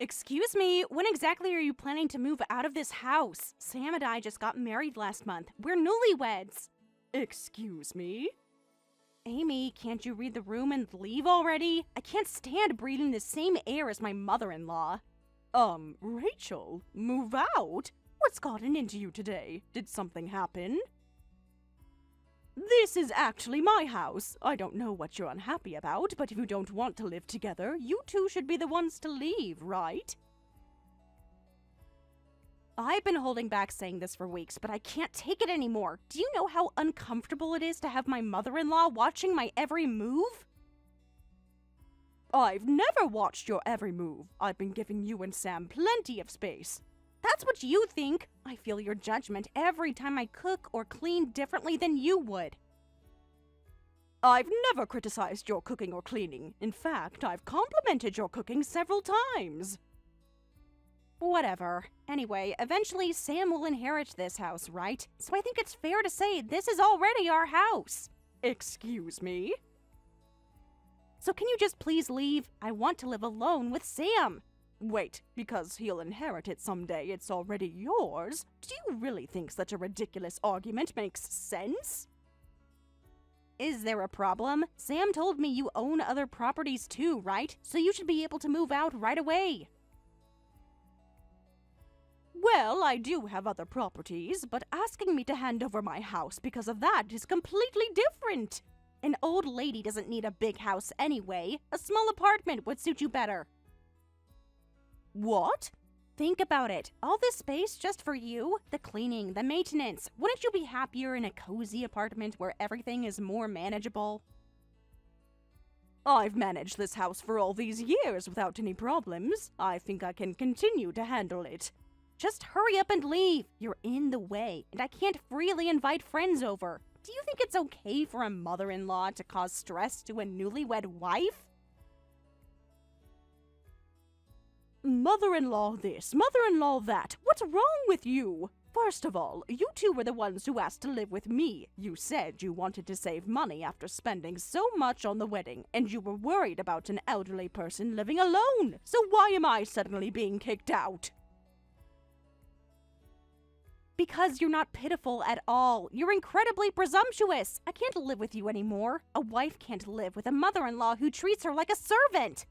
Excuse me, when exactly are you planning to move out of this house? Sam and I just got married last month. We're newlyweds. Excuse me? Amy, can't you read the room and leave already? I can't stand breathing the same air as my mother-in-law. Rachel, move out? What's gotten into you today? Did something happen? This is actually my house. I don't know what you're unhappy about, but if you don't want to live together, you two should be the ones to leave, right? I've been holding back saying this for weeks, but I can't take it anymore. Do you know how uncomfortable it is to have my mother-in-law watching my every move? I've never watched your every move. I've been giving you and Sam plenty of space. That's what you think. I feel your judgment every time I cook or clean differently than you would. I've never criticized your cooking or cleaning. In fact, I've complimented your cooking several times. Whatever. Anyway, eventually Sam will inherit this house, right? So I think it's fair to say this is already our house. Excuse me? So can you just please leave? I want to live alone with Sam. Wait, because he'll inherit it someday, it's already yours? Do you really think such a ridiculous argument makes sense? Is there a problem? Sam told me you own other properties too, right? So you should be able to move out right away. Well, I do have other properties, but asking me to hand over my house because of that is completely different. An old lady doesn't need a big house anyway. A small apartment would suit you better. What? Think about it. All this space just for you? The cleaning, the maintenance. Wouldn't you be happier in a cozy apartment where everything is more manageable? I've managed this house for all these years without any problems. I think I can continue to handle it. Just hurry up and leave. You're in the way, and I can't freely invite friends over. Do you think it's okay for a mother-in-law to cause stress to a newlywed wife? Mother-in-law this, mother-in-law that. What's wrong with you? First of all, you two were the ones who asked to live with me. You said you wanted to save money after spending so much on the wedding, and you were worried about an elderly person living alone. So why am I suddenly being kicked out? Because you're not pitiful at all. You're incredibly presumptuous. I can't live with you anymore. A wife can't live with a mother-in-law who treats her like a servant.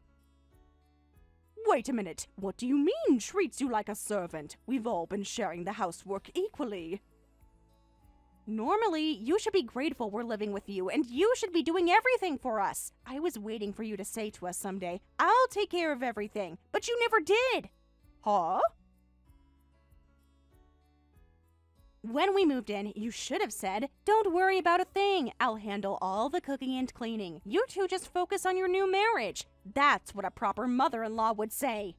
Wait a minute. What do you mean, treats you like a servant? We've all been sharing the housework equally. Normally, you should be grateful we're living with you, and you should be doing everything for us. I was waiting for you to say to us someday, I'll take care of everything, but you never did. Huh? When we moved in, you should have said, don't worry about a thing. I'll handle all the cooking and cleaning. You two just focus on your new marriage. That's what a proper mother-in-law would say.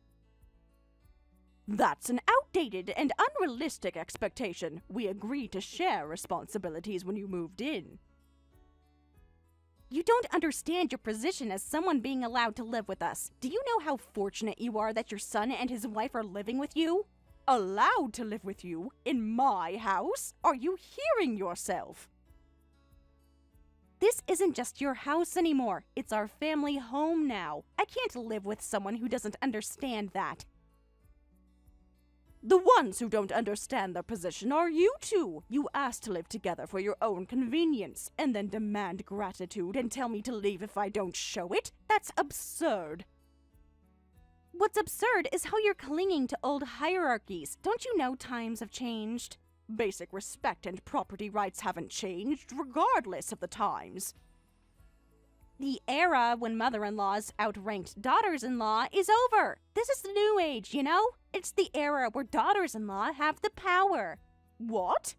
That's an outdated and unrealistic expectation. We agreed to share responsibilities when you moved in. You don't understand your position as someone being allowed to live with us. Do you know how fortunate you are that your son and his wife are living with you? Allowed to live with you? In my house? Are you hearing yourself? This isn't just your house anymore. It's our family home now. I can't live with someone who doesn't understand that. The ones who don't understand their position are you two. You asked to live together for your own convenience, and then demand gratitude and tell me to leave if I don't show it? That's absurd. What's absurd is how you're clinging to old hierarchies. Don't you know times have changed? Basic respect and property rights haven't changed, regardless of the times. The era when mother-in-laws outranked daughters-in-law is over. This is the new age, you know? It's the era where daughters-in-law have the power. What?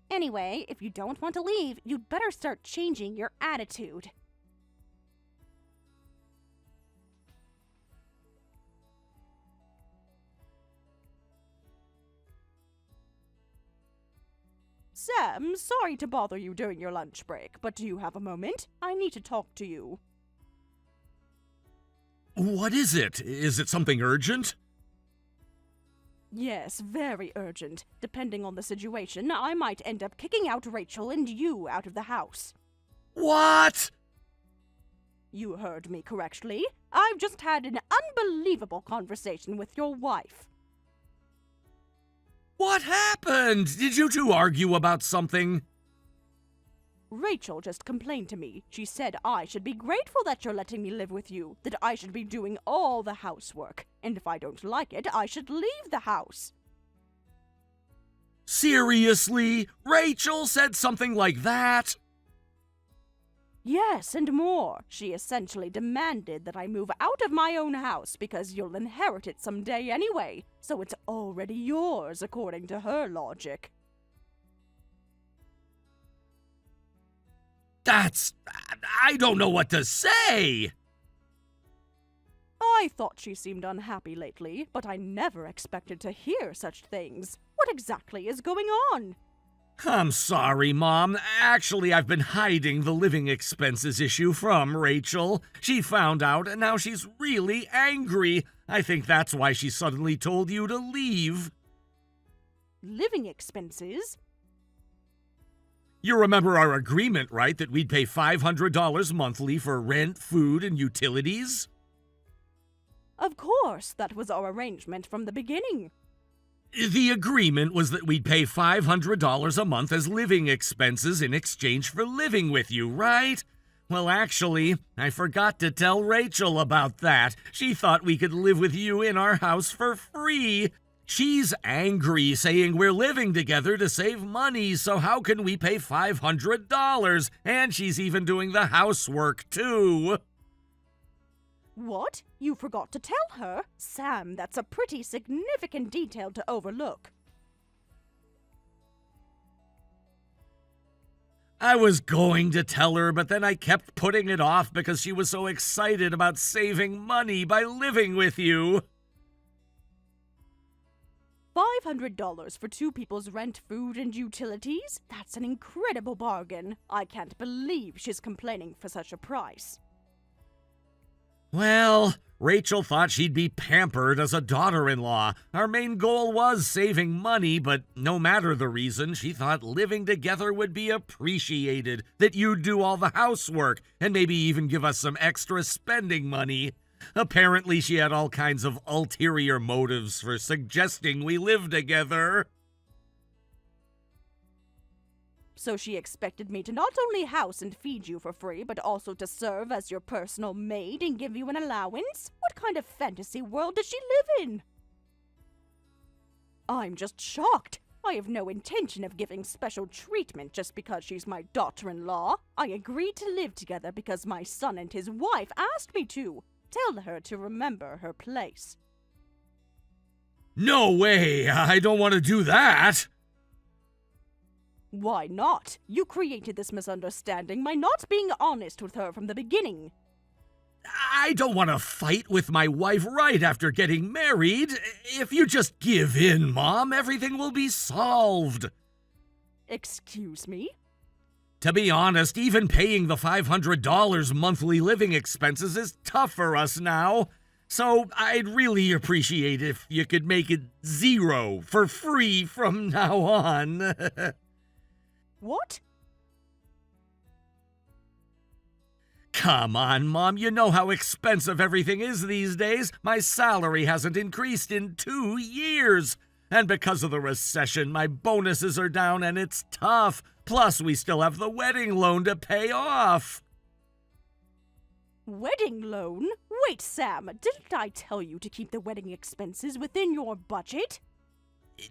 Anyway, if you don't want to leave, you'd better start changing your attitude. Sam, sorry to bother you during your lunch break, but do you have a moment? I need to talk to you. What is it? Is it something urgent? Yes, very urgent. Depending on the situation, I might end up kicking out Rachel and you out of the house. What? You heard me correctly. I've just had an unbelievable conversation with your wife. What happened? Did you two argue about something? Rachel just complained to me. She said I should be grateful that you're letting me live with you, that I should be doing all the housework, and if I don't like it, I should leave the house. Seriously? Rachel said something like that? Yes, and more. She essentially demanded that I move out of my own house because you'll inherit it someday anyway, so it's already yours according to her logic. I don't know what to say! I thought she seemed unhappy lately, but I never expected to hear such things. What exactly is going on? I'm sorry, Mom. Actually, I've been hiding the living expenses issue from Rachel. She found out, and now she's really angry. I think that's why she suddenly told you to leave. Living expenses? You remember our agreement, right? That we'd pay $500 monthly for rent, food, and utilities? Of course, that was our arrangement from the beginning. The agreement was that we'd pay $500 a month as living expenses in exchange for living with you, right? Well, actually, I forgot to tell Rachel about that. She thought we could live with you in our house for free. She's angry, saying we're living together to save money, so how can we pay $500? And she's even doing the housework, too. What? You forgot to tell her? Sam, that's a pretty significant detail to overlook. I was going to tell her, but then I kept putting it off because she was so excited about saving money by living with you. $500 for two people's rent, food, and utilities? That's an incredible bargain. I can't believe she's complaining for such a price. Well, Rachel thought she'd be pampered as a daughter-in-law. Our main goal was saving money, but no matter the reason, she thought living together would be appreciated, that you'd do all the housework, and maybe even give us some extra spending money. Apparently, she had all kinds of ulterior motives for suggesting we live together. So she expected me to not only house and feed you for free, but also to serve as your personal maid and give you an allowance? What kind of fantasy world does she live in? I'm just shocked. I have no intention of giving special treatment just because she's my daughter-in-law. I agreed to live together because my son and his wife asked me to. Tell her to remember her place. No way! I don't want to do that! Why not? You created this misunderstanding by not being honest with her from the beginning. I don't want to fight with my wife right after getting married. If you just give in, Mom, everything will be solved. Excuse me? To be honest, even paying the $500 monthly living expenses is tough for us now. So I'd really appreciate if you could make it $0 for free from now on. What? Come on, Mom, you know how expensive everything is these days. My salary hasn't increased in 2 years. And because of the recession, my bonuses are down and it's tough. Plus, we still have the wedding loan to pay off. Wedding loan? Wait, Sam, didn't I tell you to keep the wedding expenses within your budget?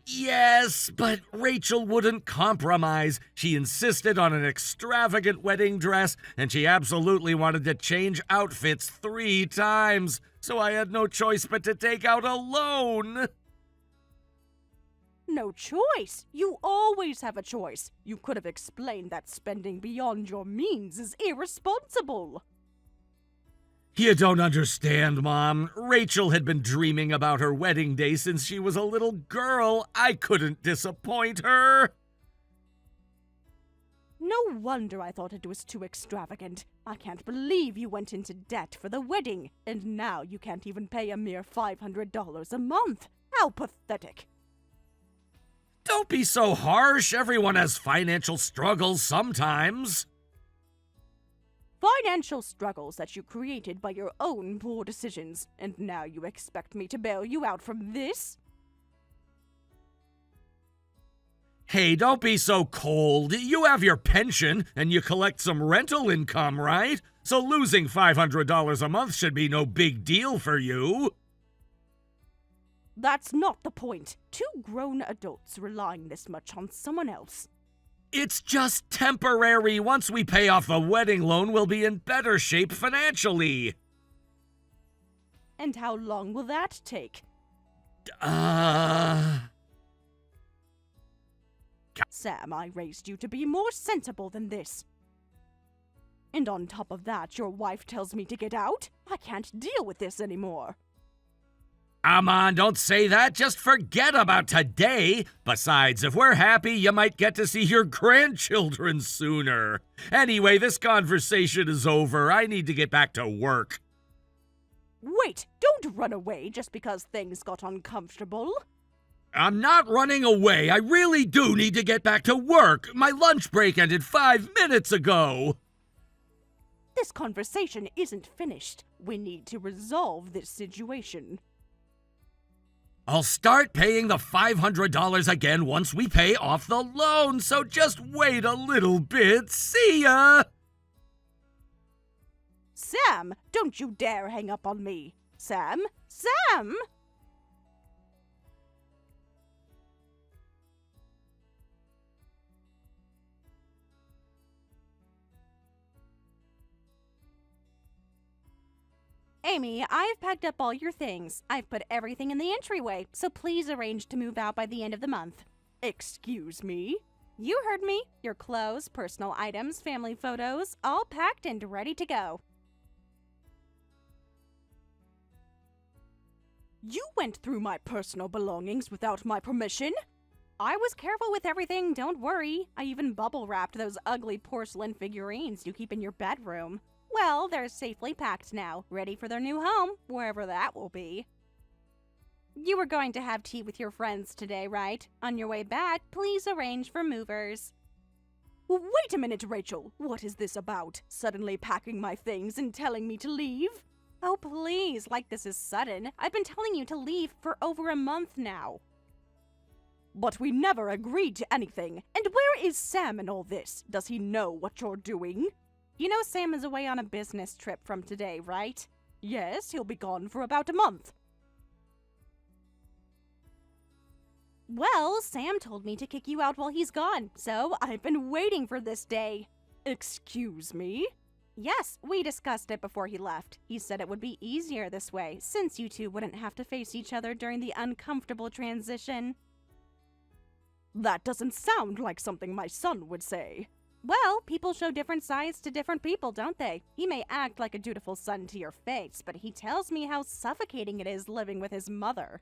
Yes, but Rachel wouldn't compromise. She insisted on an extravagant wedding dress, and she absolutely wanted to change outfits 3 times. So I had no choice but to take out a loan. No choice. You always have a choice. You could have explained that spending beyond your means is irresponsible. You don't understand, Mom. Rachel had been dreaming about her wedding day since she was a little girl. I couldn't disappoint her. No wonder I thought it was too extravagant. I can't believe you went into debt for the wedding, and now you can't even pay a mere $500 a month. How pathetic. Don't be so harsh. Everyone has financial struggles sometimes. financial struggles that you created by your own poor decisions, and now you expect me to bail you out from this? Hey, don't be so cold. You have your pension, and you collect some rental income, right? So losing $500 a month should be no big deal for you. That's not the point. Two grown adults relying this much on someone else. It's just temporary. Once we pay off the wedding loan, we'll be in better shape financially. And how long will that take? Sam, I raised you to be more sensible than this. And on top of that, your wife tells me to get out? I can't deal with this anymore. Come on, don't say that. Just forget about today. Besides, if we're happy, you might get to see your grandchildren sooner. Anyway, this conversation is over. I need to get back to work. Wait, don't run away just because things got uncomfortable. I'm not running away. I really do need to get back to work. My lunch break ended 5 minutes ago. This conversation isn't finished. We need to resolve this situation. I'll start paying the $500 again once we pay off the loan, so just wait a little bit. See ya! Sam, don't you dare hang up on me. Sam? Sam! Amy, I've packed up all your things. I've put everything in the entryway, so please arrange to move out by the end of the month. Excuse me? You heard me. Your clothes, personal items, family photos, all packed and ready to go. You went through my personal belongings without my permission? I was careful with everything, don't worry. I even bubble wrapped those ugly porcelain figurines you keep in your bedroom. Well, they're safely packed now, ready for their new home, wherever that will be. You were going to have tea with your friends today, right? On your way back, please arrange for movers. Wait a minute, Rachel. What is this about? Suddenly packing my things and telling me to leave? Oh, please, like this is sudden. I've been telling you to leave for over a month now. But we never agreed to anything. And where is Sam in all this? Does he know what you're doing? You know Sam is away on a business trip from today, right? Yes, he'll be gone for about a month. Well, Sam told me to kick you out while he's gone, so I've been waiting for this day. Excuse me? Yes, we discussed it before he left. He said it would be easier this way, since you two wouldn't have to face each other during the uncomfortable transition. That doesn't sound like something my son would say. Well, people show different sides to different people, don't they? He may act like a dutiful son to your face, but he tells me how suffocating it is living with his mother.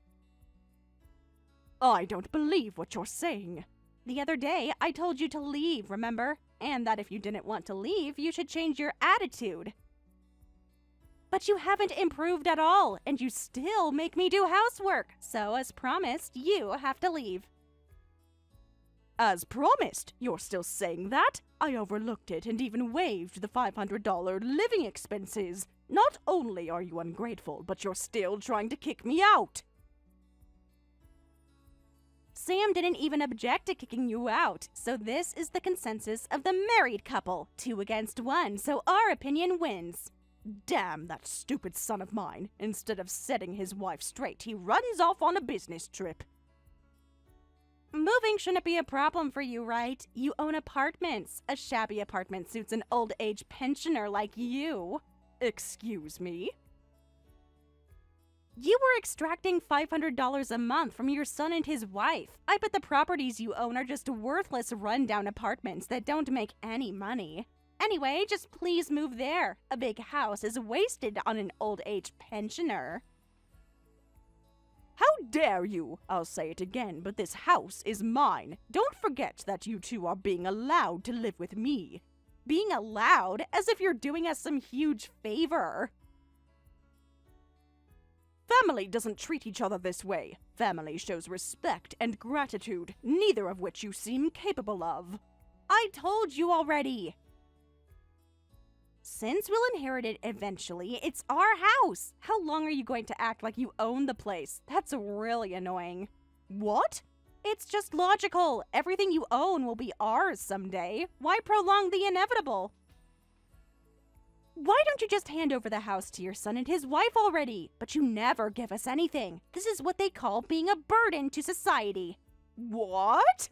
I don't believe what you're saying. The other day, I told you to leave, remember? And that if you didn't want to leave, you should change your attitude. But you haven't improved at all, and you still make me do housework. So, as promised, you have to leave. As promised, you're still saying that? I overlooked it and even waived the $500 living expenses. Not only are you ungrateful, but you're still trying to kick me out. Sam didn't even object to kicking you out, so this is the consensus of the married couple. 2 against 1, so our opinion wins. Damn that stupid son of mine. Instead of setting his wife straight, he runs off on a business trip. Moving shouldn't be a problem for you, right? You own apartments. A shabby apartment suits an old-age pensioner like you. Excuse me? You were extracting $500 a month from your son and his wife. I bet the properties you own are just worthless rundown apartments that don't make any money. Anyway, just please move there. A big house is wasted on an old-age pensioner. How dare you? I'll say it again, but this house is mine. Don't forget that you two are being allowed to live with me. Being allowed? As if you're doing us some huge favor. Family doesn't treat each other this way. Family shows respect and gratitude, neither of which you seem capable of. I told you already. Since we'll inherit it eventually, it's our house. How long are you going to act like you own the place? That's really annoying. What? It's just logical. Everything you own will be ours someday. Why prolong the inevitable? Why don't you just hand over the house to your son and his wife already? But you never give us anything. This is what they call being a burden to society. What?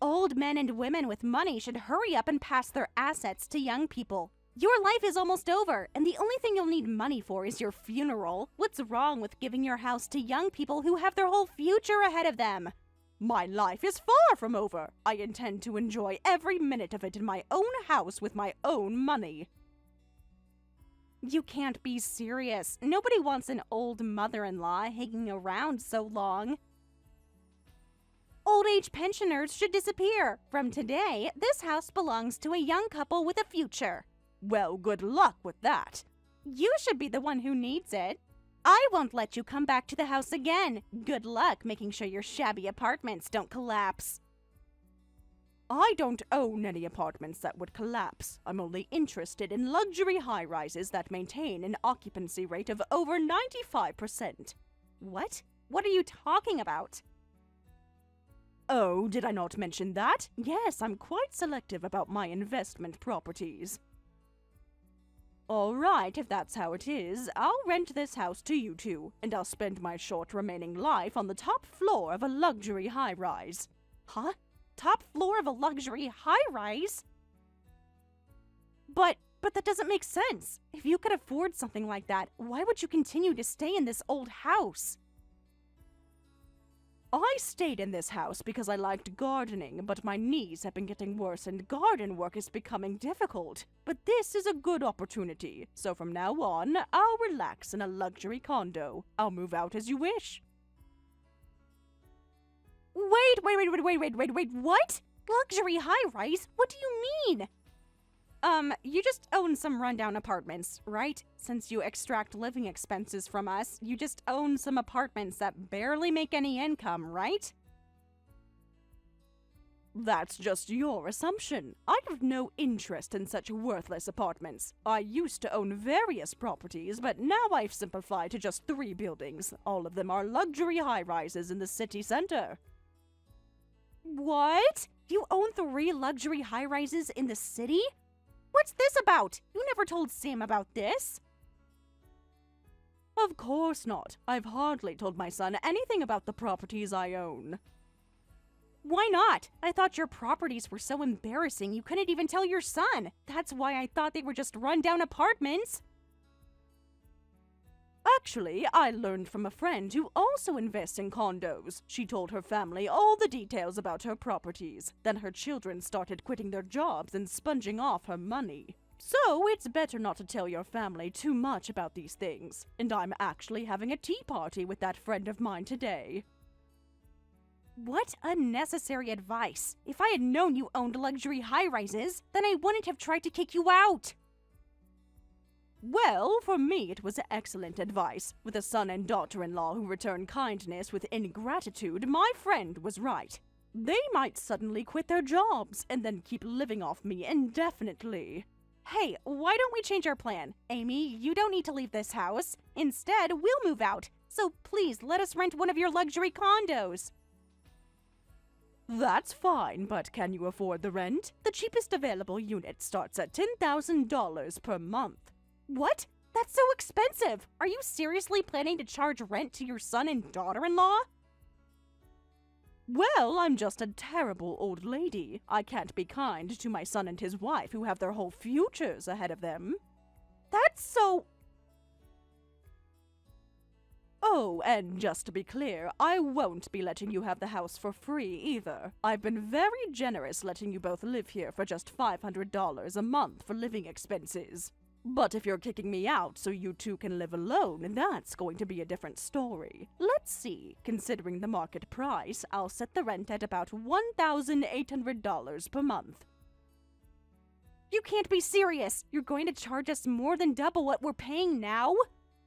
Old men and women with money should hurry up and pass their assets to young people. Your life is almost over, and the only thing you'll need money for is your funeral. What's wrong with giving your house to young people who have their whole future ahead of them? My life is far from over. I intend to enjoy every minute of it in my own house with my own money. You can't be serious. Nobody wants an old mother-in-law hanging around so long. Old age pensioners should disappear. From today, this house belongs to a young couple with a future. Well, good luck with that. You should be the one who needs it. I won't let you come back to the house again. Good luck making sure your shabby apartments don't collapse. I don't own any apartments that would collapse. I'm only interested in luxury high-rises that maintain an occupancy rate of over 95%. What? What are you talking about? Oh, did I not mention that? Yes, I'm quite selective about my investment properties. All right, if that's how it is, I'll rent this house to you two, and I'll spend my short remaining life on the top floor of a luxury high-rise. Huh? Top floor of a luxury high-rise? But that doesn't make sense. If you could afford something like that, why would you continue to stay in this old house? I stayed in this house because I liked gardening, but my knees have been getting worse and garden work is becoming difficult. But this is a good opportunity, so from now on, I'll relax in a luxury condo. I'll move out as you wish. Wait, what? Luxury high-rise? What do you mean? You just own some rundown apartments, right? Since you extract living expenses from us, you just own some apartments that barely make any income, right? That's just your assumption. I have no interest in such worthless apartments. I used to own various properties, but now I've simplified to just 3 buildings. All of them are luxury high-rises in the city center. What? You own 3 luxury high-rises in the city? What's this about? You never told Sam about this. Of course not. I've hardly told my son anything about the properties I own. Why not? I thought your properties were so embarrassing you couldn't even tell your son. That's why I thought they were just rundown apartments. Actually, I learned from a friend who also invests in condos. She told her family all the details about her properties. Then her children started quitting their jobs and sponging off her money. So it's better not to tell your family too much about these things. And I'm actually having a tea party with that friend of mine today. What unnecessary advice. If I had known you owned luxury high-rises, then I wouldn't have tried to kick you out. Well, for me it was excellent advice. With a son and daughter-in-law who return kindness with ingratitude, my friend was right. They might suddenly quit their jobs and then keep living off me indefinitely. Hey, why don't we change our plan? Amy, you don't need to leave this house. Instead, we'll move out. So please let us rent one of your luxury condos. That's fine, but can you afford the rent? The cheapest available unit starts at $10,000 per month. What? That's so expensive! Are you seriously planning to charge rent to your son and daughter-in-law? Well, I'm just a terrible old lady. I can't be kind to my son and his wife who have their whole futures ahead of them. That's so... Oh, and just to be clear, I won't be letting you have the house for free either. I've been very generous letting you both live here for just $500 a month for living expenses. But if you're kicking me out so you two can live alone, that's going to be a different story. Let's see. Considering the market price, I'll set the rent at about $1,800 per month. You can't be serious! You're going to charge us more than double what we're paying now?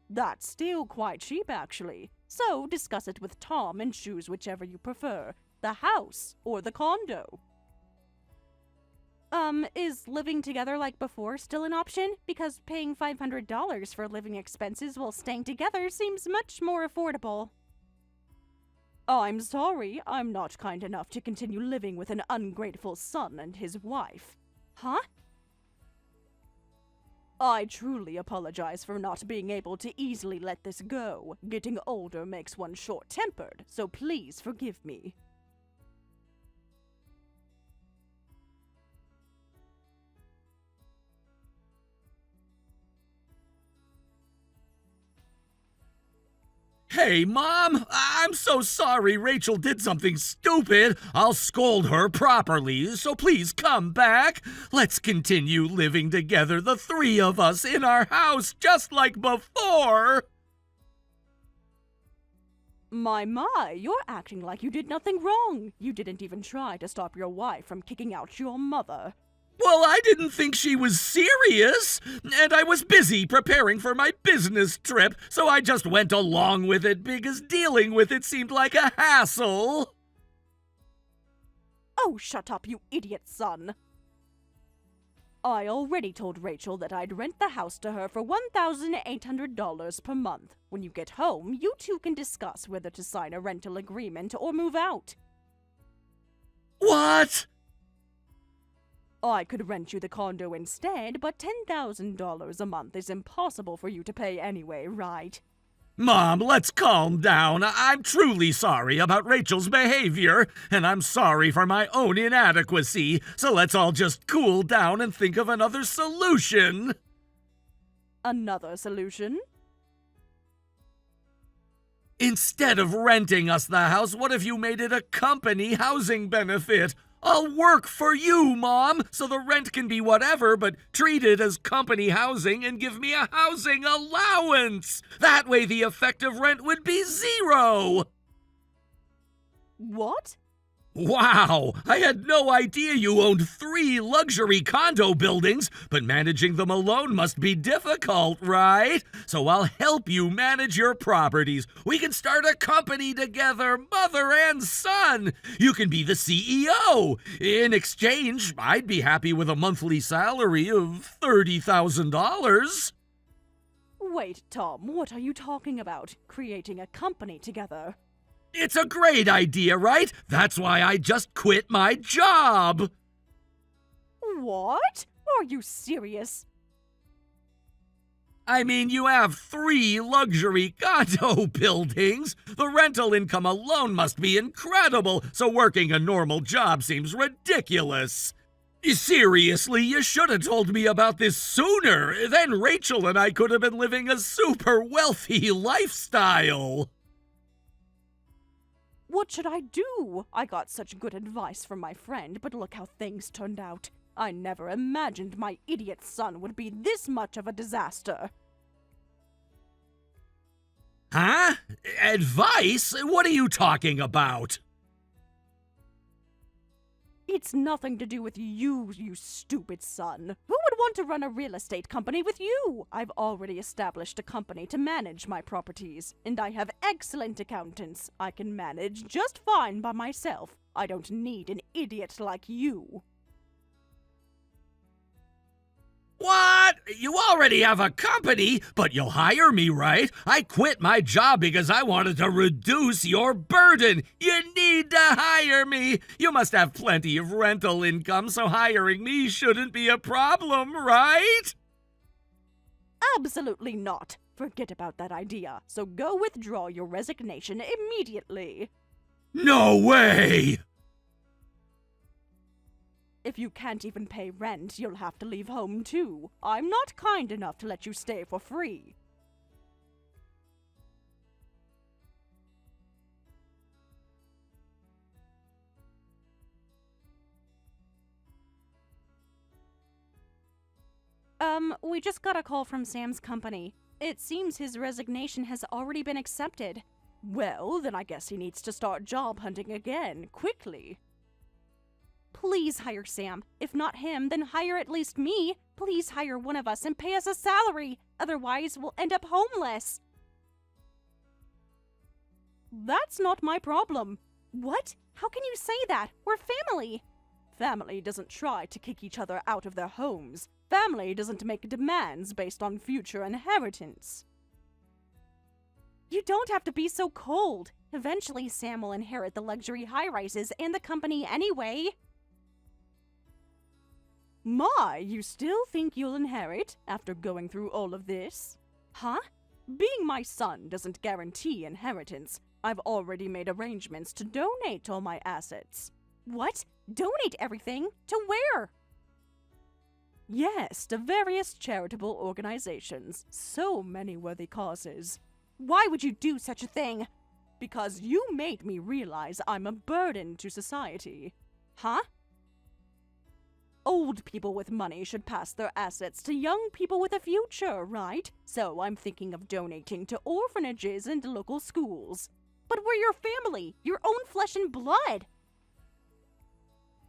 That's still quite cheap, actually. So discuss it with Tom and choose whichever you prefer, the house or the condo. Is living together like before still an option? Because paying $500 for living expenses while staying together seems much more affordable. I'm sorry, I'm not kind enough to continue living with an ungrateful son and his wife. Huh? I truly apologize for not being able to easily let this go. Getting older makes one short-tempered, so please forgive me. Hey, Mom! I'm so sorry Rachel did something stupid. I'll scold her properly, so please come back. Let's continue living together, the three of us, in our house, just like before. My, you're acting like you did nothing wrong. You didn't even try to stop your wife from kicking out your mother. Well, I didn't think she was serious, and I was busy preparing for my business trip, so I just went along with it because dealing with it seemed like a hassle. Oh, shut up, you idiot son. I already told Rachel that I'd rent the house to her for $1,800 per month. When you get home, you two can discuss whether to sign a rental agreement or move out. What? I could rent you the condo instead, but $10,000 a month is impossible for you to pay anyway, right? Mom, let's calm down. I'm truly sorry about Rachel's behavior, and I'm sorry for my own inadequacy, so let's all just cool down and think of another solution. Another solution? Instead of renting us the house, what if you made it a company housing benefit? I'll work for you, Mom, so the rent can be whatever, but treat it as company housing and give me a housing allowance. That way the effective rent would be zero. What? Wow, I had no idea you owned 3 luxury condo buildings, but managing them alone must be difficult, right? So I'll help you manage your properties. We can start a company together, mother and son. You can be the CEO. In exchange, I'd be happy with a monthly salary of $30,000. Wait, Tom, what are you talking about? Creating a company together? It's a great idea, right? That's why I just quit my job. What? Are you serious? I mean, you have 3 luxury condo buildings. The rental income alone must be incredible, so working a normal job seems ridiculous. Seriously, you should have told me about this sooner. Then Rachel and I could have been living a super wealthy lifestyle. What should I do? I got such good advice from my friend, but look how things turned out. I never imagined my idiot son would be this much of a disaster. Huh? Advice? What are you talking about? It's nothing to do with you, you stupid son. Who would want to run a real estate company with you? I've already established a company to manage my properties, and I have excellent accountants. I can manage just fine by myself. I don't need an idiot like you. What? You already have a company, but you'll hire me, right? I quit my job because I wanted to reduce your burden. You need to hire me. You must have plenty of rental income, so hiring me shouldn't be a problem, right? Absolutely not. Forget about that idea. So go withdraw your resignation immediately. No way! If you can't even pay rent, you'll have to leave home too. I'm not kind enough to let you stay for free. We just got a call from Sam's company. It seems his resignation has already been accepted. Well, then I guess he needs to start job hunting again, quickly. Please hire Sam. If not him, then hire at least me. Please hire one of us and pay us a salary. Otherwise, we'll end up homeless. That's not my problem. What? How can you say that? We're family. Family doesn't try to kick each other out of their homes. Family doesn't make demands based on future inheritance. You don't have to be so cold. Eventually, Sam will inherit the luxury high-rises and the company anyway. My, you still think you'll inherit after going through all of this? Huh? Being my son doesn't guarantee inheritance. I've already made arrangements to donate all my assets. What? Donate everything? To where? Yes, to various charitable organizations. So many worthy causes. Why would you do such a thing? Because you made me realize I'm a burden to society. Huh? Old people with money should pass their assets to young people with a future, right? So I'm thinking of donating to orphanages and local schools. But we're your family, your own flesh and blood.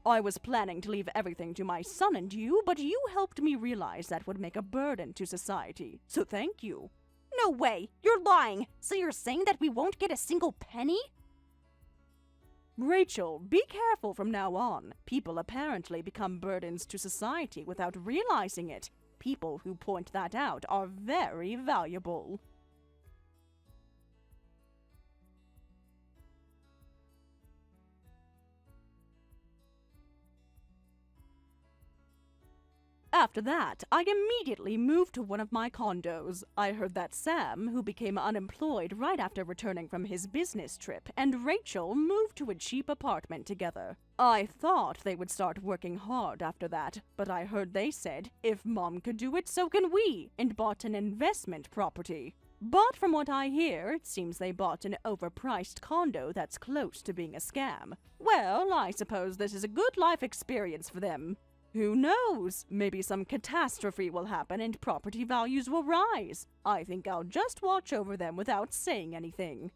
I was planning to leave everything to my son and you, but you helped me realize that would make a burden to society. So thank you. No way! You're lying! So you're saying that we won't get a single penny? Rachel, be careful from now on. People apparently become burdens to society without realizing it. People who point that out are very valuable. After that, I immediately moved to one of my condos. I heard that Sam, who became unemployed right after returning from his business trip, and Rachel moved to a cheap apartment together. I thought they would start working hard after that, but I heard they said, if Mom could do it, so can we, and bought an investment property. But from what I hear, it seems they bought an overpriced condo that's close to being a scam. Well, I suppose this is a good life experience for them. Who knows? Maybe some catastrophe will happen and property values will rise. I think I'll just watch over them without saying anything.